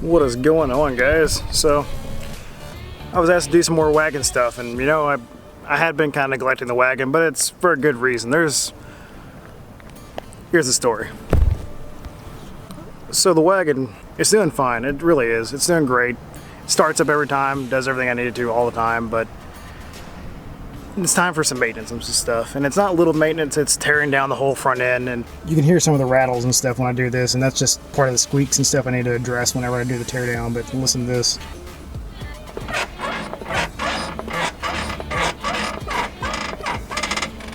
What is going on, guys? So I was asked to do some more wagon stuff, and you know, I had been kind of neglecting the wagon, but it's for a good reason. Here's the story. So the wagon, it's doing fine. It really is. It's doing great. It starts up every time, does everything I need it to all the time, but it's time for some maintenance and some stuff. And it's not little maintenance, it's tearing down the whole front end, and you can hear some of the rattles and stuff when I do this, and that's just part of the squeaks and stuff I need to address whenever I do the tear down. But listen to this.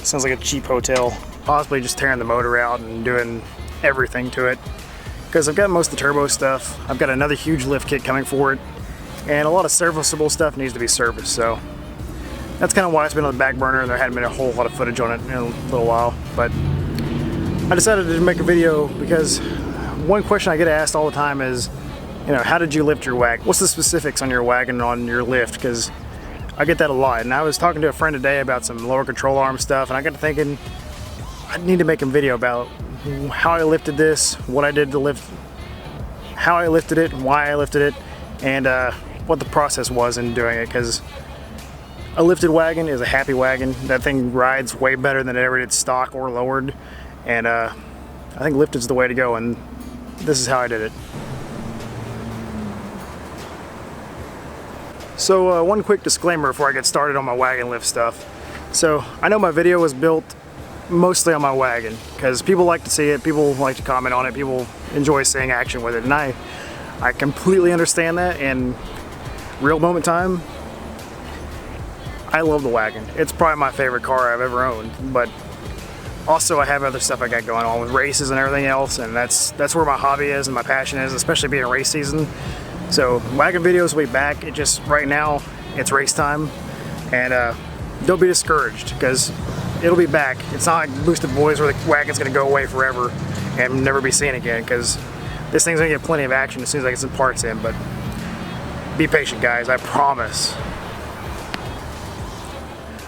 Sounds like a cheap hotel. Possibly just tearing the motor out and doing everything to it. Because I've got most of the turbo stuff. I've got another huge lift kit coming for it. And a lot of serviceable stuff needs to be serviced, so that's kind of why it's been on the back burner and there hadn't been a whole lot of footage on it in a little while. But I decided to make a video because one question I get asked all the time is, you know, how did you lift your wagon? What's the specifics on your wagon on your lift? Because I get that a lot. And I was talking to a friend today about some lower control arm stuff, and I got to thinking I need to make a video about how I lifted this, what I did to lift, how I lifted it, why I lifted it, and what the process was in doing it. Because a lifted wagon is a happy wagon. That thing rides way better than it ever did stock or lowered, and I think lifted's the way to go, and this is how I did it. So one quick disclaimer before I get started on my wagon lift stuff. So I know my video was built mostly on my wagon because people like to see it, people like to comment on it, people enjoy seeing action with it, and I completely understand that. And real moment time, I love the wagon. It's probably my favorite car I've ever owned, but also I have other stuff I got going on with races and everything else, and that's where my hobby is and my passion is, especially being race season. So wagon videos will be back. It just, right now, it's race time, and don't be discouraged because it'll be back. It's not like Boosted Boys where the wagon's gonna go away forever and never be seen again, because this thing's gonna get plenty of action as soon as I get some parts in. But be patient, guys, I promise.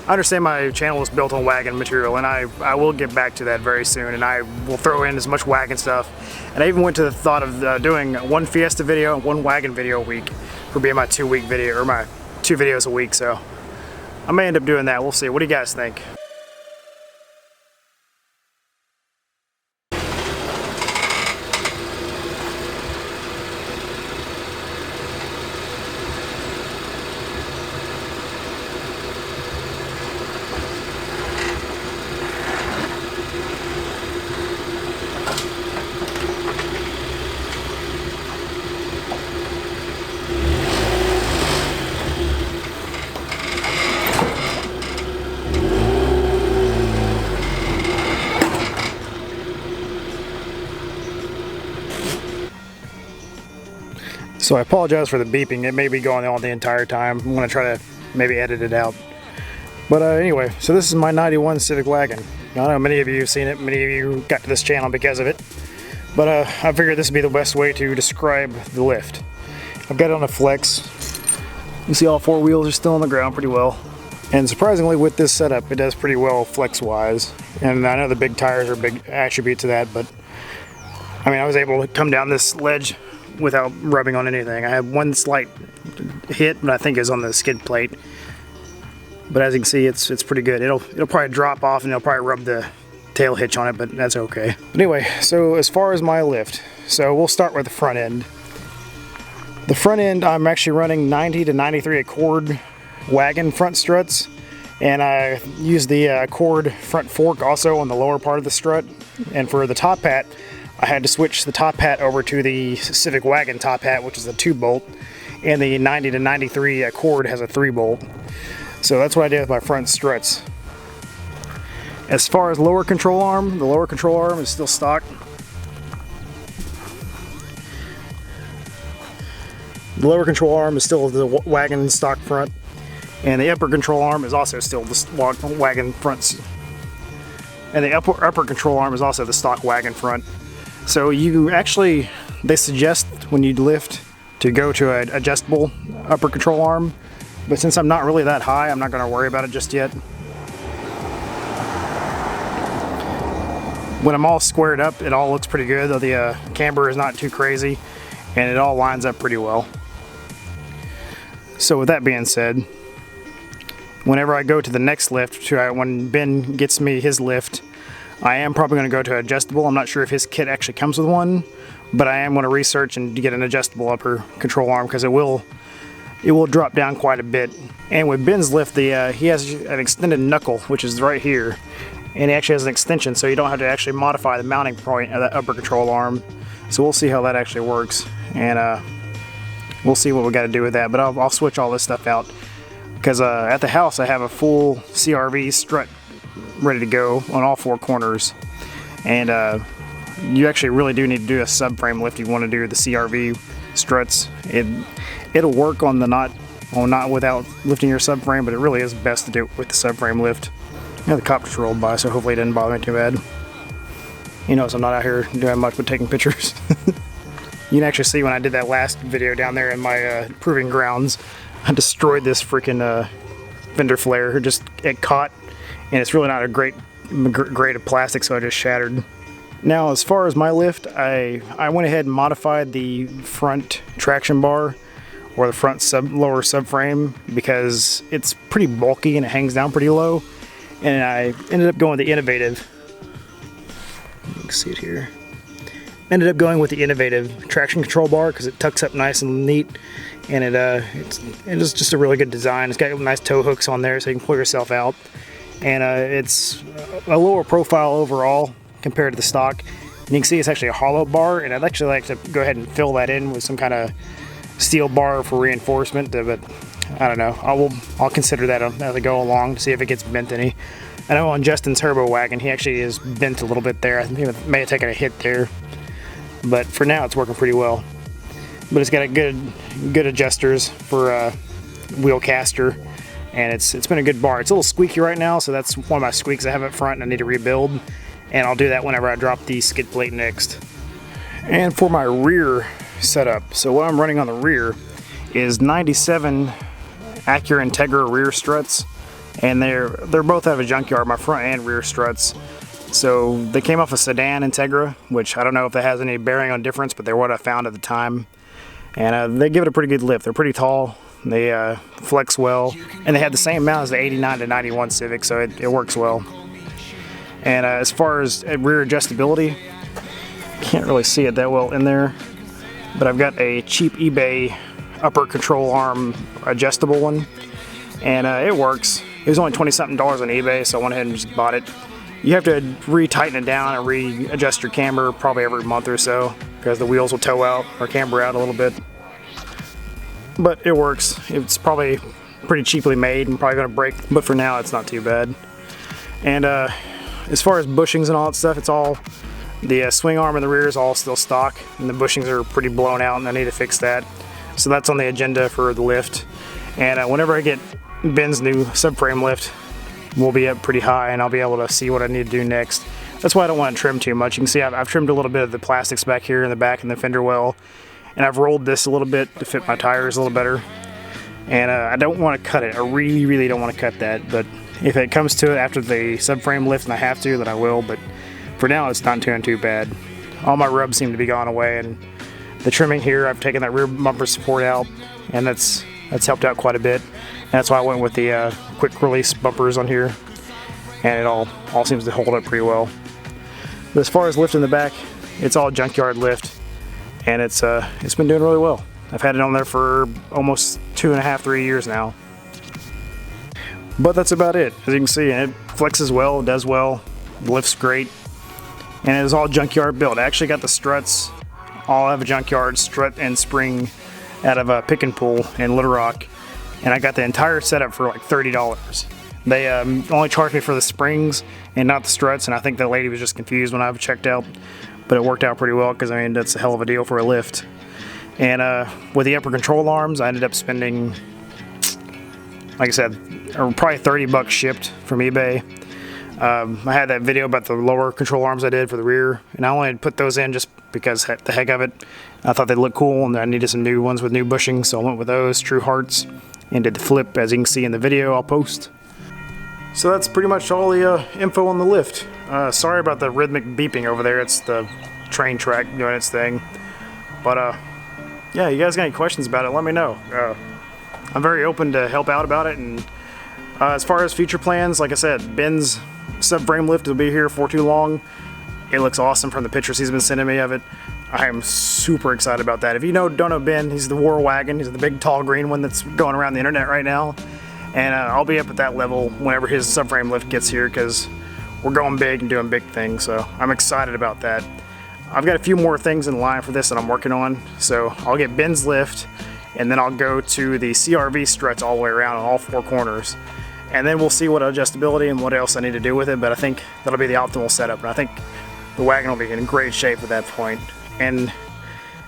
I understand my channel is built on wagon material, and I will get back to that very soon, and I will throw in as much wagon stuff. And I even went to the thought of doing one Fiesta video and one wagon video a week for being my 2-week video, or my 2 videos a week. So I may end up doing that. We'll see. What do you guys think? So I apologize for the beeping. It may be going on the entire time. I'm going to try to maybe edit it out. But anyway, so this is my 91 Civic Wagon. I know many of you have seen it. Many of you got to this channel because of it. But I figured this would be the best way to describe the lift. I've got it on a flex. You see all 4 wheels are still on the ground pretty well. And surprisingly, with this setup, it does pretty well flex-wise. And I know the big tires are a big attribute to that, but I mean, I was able to come down this ledge without rubbing on anything. I had one slight hit, but I think it was on the skid plate. But as you can see, it's pretty good. It'll probably drop off and it'll probably rub the tail hitch on it, but that's okay. But anyway, so as far as my lift, so we'll start with the front end. The front end, I'm actually running 90 to 93 Accord wagon front struts, and I use the Accord front fork also on the lower part of the strut. And for the top hat, I had to switch the top hat over to the Civic Wagon top hat, which is a 2-bolt, and the 90 to 93 Accord has a 3-bolt. So that's what I did with my front struts. As far as lower control arm, the lower control arm is still stock. The lower control arm is still the wagon stock front, and the upper control arm is also still the wagon fronts. And the upper control arm is also the stock wagon front. So you actually, they suggest when you lift to go to an adjustable upper control arm, but since I'm not really that high, I'm not going to worry about it just yet. When I'm all squared up, it all looks pretty good, though the camber is not too crazy. and it all lines up pretty well. So with that being said, whenever I go to the next lift, when Ben gets me his lift, I am probably going to go to adjustable. I'm not sure if his kit actually comes with one, but I am going to research and get an adjustable upper control arm, because it will drop down quite a bit. And with Ben's lift, he has an extended knuckle, which is right here, and he actually has an extension, so you don't have to actually modify the mounting point of that upper control arm. So we'll see how that actually works, and we'll see what we got to do with that. But I'll switch all this stuff out, because at the house I have a full CRV strut ready to go on all 4 corners, and you actually really do need to do a subframe lift if you want to do the CRV struts. It'll work on the not without lifting your subframe, but it really is best to do it with the subframe lift. The cop just rolled by, so hopefully it didn't bother me too bad. You notice I'm not out here doing much but taking pictures. You can actually see when I did that last video down there in my proving grounds, I destroyed this freaking fender flare. It caught, and it's really not a great grade of plastic, so I just shattered. Now, as far as my lift, I went ahead and modified the front traction bar, or the front lower subframe, because it's pretty bulky and it hangs down pretty low, and I ended up going with the innovative. You can see it here. Ended up going with the innovative traction control bar because it tucks up nice and neat, and it's just a really good design. It's got nice toe hooks on there so you can pull yourself out, and it's a lower profile overall compared to the stock. And you can see it's actually a hollow bar, and I'd actually like to go ahead and fill that in with some kind of steel bar for reinforcement, but I don't know. I'll consider that as I go along to see if it gets bent any. I know on Justin's Turbo Wagon, he actually is bent a little bit there. I think he may have taken a hit there, but for now it's working pretty well. But it's got a good adjusters for wheel caster, and it's been a good bar. It's a little squeaky right now, so that's one of my squeaks I have up front and I need to rebuild, and I'll do that whenever I drop the skid plate next. And for my rear setup, so what I'm running on the rear is 97 Acura Integra rear struts, and they're both out of a junkyard, my front and rear struts. So they came off a sedan Integra, which I don't know if that has any bearing on difference, but they're what I found at the time. And they give it a pretty good lift. They're pretty tall, they flex well, and they had the same mount as the 89 to 91 Civic, so it works well. And as far as rear adjustability, can't really see it that well in there, but I've got a cheap eBay upper control arm adjustable one, and it works. It was only $20-something on eBay, so I went ahead and just bought it. You have to re-tighten it down and readjust your camber probably every month or so, because the wheels will toe out or camber out a little bit. But it works. It's probably pretty cheaply made and probably going to break, but for now it's not too bad. And as far as bushings and all that stuff, it's all the swing arm in the rear is all still stock, and the bushings are pretty blown out, and I need to fix that. So that's on the agenda for the lift. And whenever I get Ben's new subframe lift, we'll be up pretty high, and I'll be able to see what I need to do next. That's why I don't want to trim too much. You can see I've trimmed a little bit of the plastics back here in the back and the fender well, and I've rolled this a little bit to fit my tires a little better. And I don't want to cut it. I really don't want to cut that, but if it comes to it after the subframe lift and I have to, then I will. But for now, it's not doing too bad. All my rubs seem to be gone away, and the trimming here, I've taken that rear bumper support out, and that's helped out quite a bit. And that's why I went with the quick release bumpers on here, and it all seems to hold up pretty well. But as far as lift in the back, it's all junkyard lift, and it's been doing really well. I've had it on there for almost 2.5, 3 years now. But that's about it. As you can see, it flexes well, it does well, lifts great, and it is all junkyard built. I actually got the struts all have a junkyard strut and spring out of a pick and pull in Little Rock, and I got the entire setup for like $30. They only charged me for the springs and not the struts, and I think the lady was just confused when I checked out, but it worked out pretty well because I mean that's a hell of a deal for a lift. And with the upper control arms, I ended up spending, like I said, probably $30 shipped from eBay. I had that video about the lower control arms I did for the rear, and I only had put those in just because the heck of it. I thought they'd look cool, and I needed some new ones with new bushings, so I went with those, True Hearts, and did the flip, as you can see in the video I'll post. So that's pretty much all the info on the lift. Sorry about the rhythmic beeping over there, it's the train track doing its thing. But yeah, you guys got any questions about it, let me know. I'm very open to help out about it. And as far as future plans, like I said, Ben's subframe lift will be here for too long. It looks awesome from the pictures he's been sending me of it. I am super excited about that. If you don't know Ben, he's the War Wagon. He's the big tall green one that's going around the internet right now. And I'll be up at that level whenever his subframe lift gets here, because we're going big and doing big things. So I'm excited about that. I've got a few more things in line for this that I'm working on. So I'll get Ben's lift, and then I'll go to the CRV struts all the way around on all four corners. And then we'll see what adjustability and what else I need to do with it. But I think that'll be the optimal setup. And I think the wagon will be in great shape at that point. And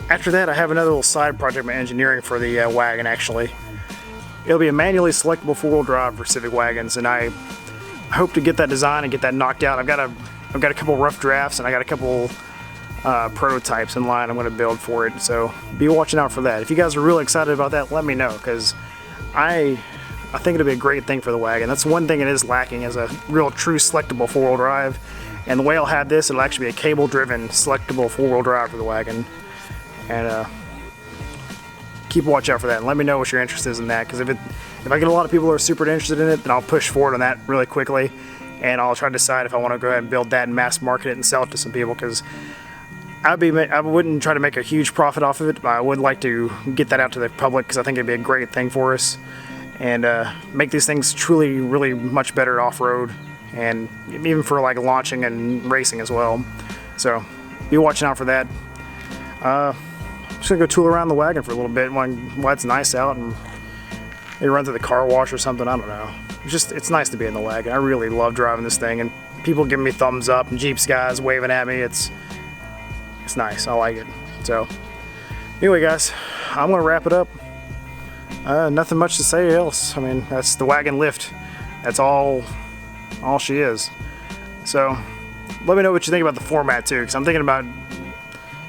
after that, I have another little side project in engineering for the wagon, actually. It'll be a manually selectable four-wheel drive for Civic Wagons, and I hope to get that design and get that knocked out. I've got a couple rough drafts, and I got a couple prototypes in line I'm going to build for it, so be watching out for that. If you guys are really excited about that, let me know, because I think it'll be a great thing for the wagon. That's one thing it is lacking, is a real true selectable four-wheel drive. And the way I'll have this, it'll actually be a cable-driven selectable four-wheel drive for the wagon. And keep watch out for that, and let me know what your interest is in that, because if I get a lot of people who are super interested in it, then I'll push forward on that really quickly, and I'll try to decide if I want to go ahead and build that and mass market it and sell it to some people, because I wouldn't try to make a huge profit off of it, but I would like to get that out to the public, because I think it'd be a great thing for us, and make these things truly, really much better off-road, and even for like launching and racing as well. So be watching out for that. I'm just gonna go tool around the wagon for a little bit while it's nice out, and maybe run through the car wash or something. I don't know. It's nice to be in the wagon. I really love driving this thing, and people giving me thumbs up and Jeeps guys waving at me. It's nice. I like it. So anyway, guys, I'm gonna wrap it up. Nothing much to say else. I mean, that's the wagon lift. That's all she is. So let me know what you think about the format too, because I'm thinking about,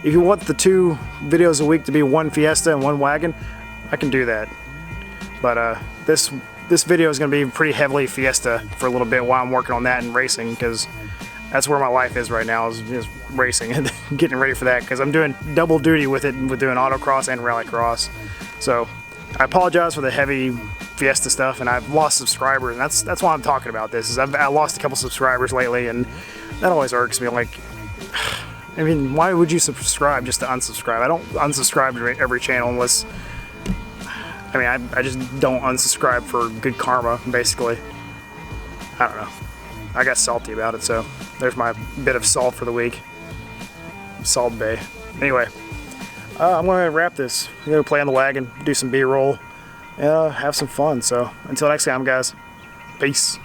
if you want the 2 videos a week to be one Fiesta and one wagon, I can do that. But this video is going to be pretty heavily Fiesta for a little bit while I'm working on that and racing, because that's where my life is right now, is racing and getting ready for that, because I'm doing double duty with it, with doing autocross and rallycross. So I apologize for the heavy Fiesta stuff, and I've lost subscribers, and that's why I'm talking about this. Is I lost a couple subscribers lately, and that always irks me. Like, I mean, why would you subscribe just to unsubscribe? I don't unsubscribe to every channel unless, I mean, I just don't unsubscribe for good karma, basically. I don't know. I got salty about it, so there's my bit of salt for the week. Salt Bay. Anyway, I'm going to wrap this. I'm going to play on the wagon, do some B-roll, and have some fun. So until next time, guys, peace.